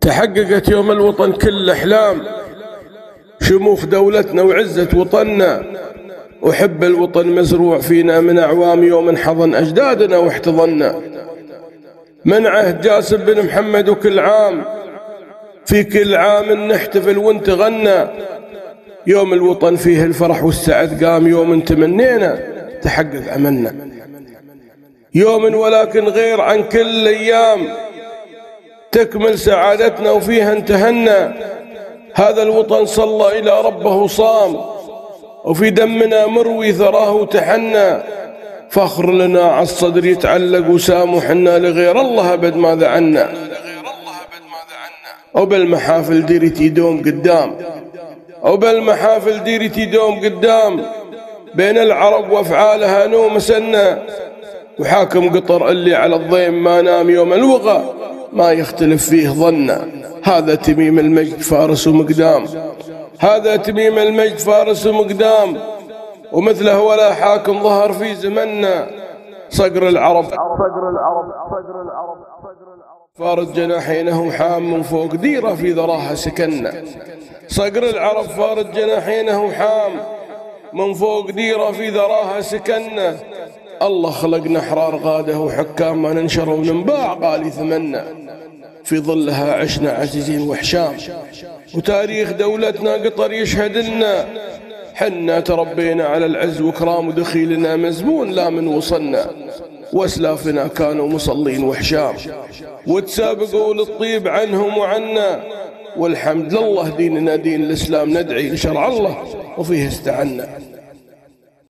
تحققت يوم الوطن كل أحلام شموخ دولتنا وعزة وطننا، وحب الوطن مزروع فينا من أعوام يوم حضن أجدادنا واحتضنا. من عهد جاسم بن محمد وكل عام في كل عام نحتفل ونتغنى، يوم الوطن فيه الفرح والسعد قام، يوم تمنينا تحقق أملنا، يوم ولكن غير عن كل الأيام تكمل سعادتنا وفيها انتهنا. هذا الوطن صلى إلى ربه وصام، وفي دمنا مروي ثراه وتحنى، فخر لنا على الصدر يتعلق وسامحنا، لغير الله أبد ماذا عنا، وبالمحافل ديرتي دوم قدام، وبالمحافل ديرتي دوم قدام، بين العرب وافعالها نوم سنة، وحاكم قطر اللي على الضيم ما نام، يوم الوغى ما يختلف فيه ظنا. هذا تميم المجد فارس ومقدام، هذا تميم المجد فارس ومقدام، ومثله ولا حاكم ظهر في زمننا. صقر العرب فارد جناحينه حام، من فوق ديرة في ذراها سكننا. صقر العرب فارد جناحينه حام، من فوق ديرة في ذراها سكننا. الله خلقنا احرار غاده وحكام، ما ننشر وننباع قال ثمنا، في ظلها عشنا عزيزين وحشام، وتاريخ دولتنا قطر يشهد لنا، حنا تربينا على العز وكرام، ودخيلنا مزمون لا من وصلنا، واسلافنا كانوا مصلين وحشام، وتسابقوا للطيب عنهم وعنا، والحمد لله ديننا دين الإسلام، ندعي لشرع الله وفيه استعنا.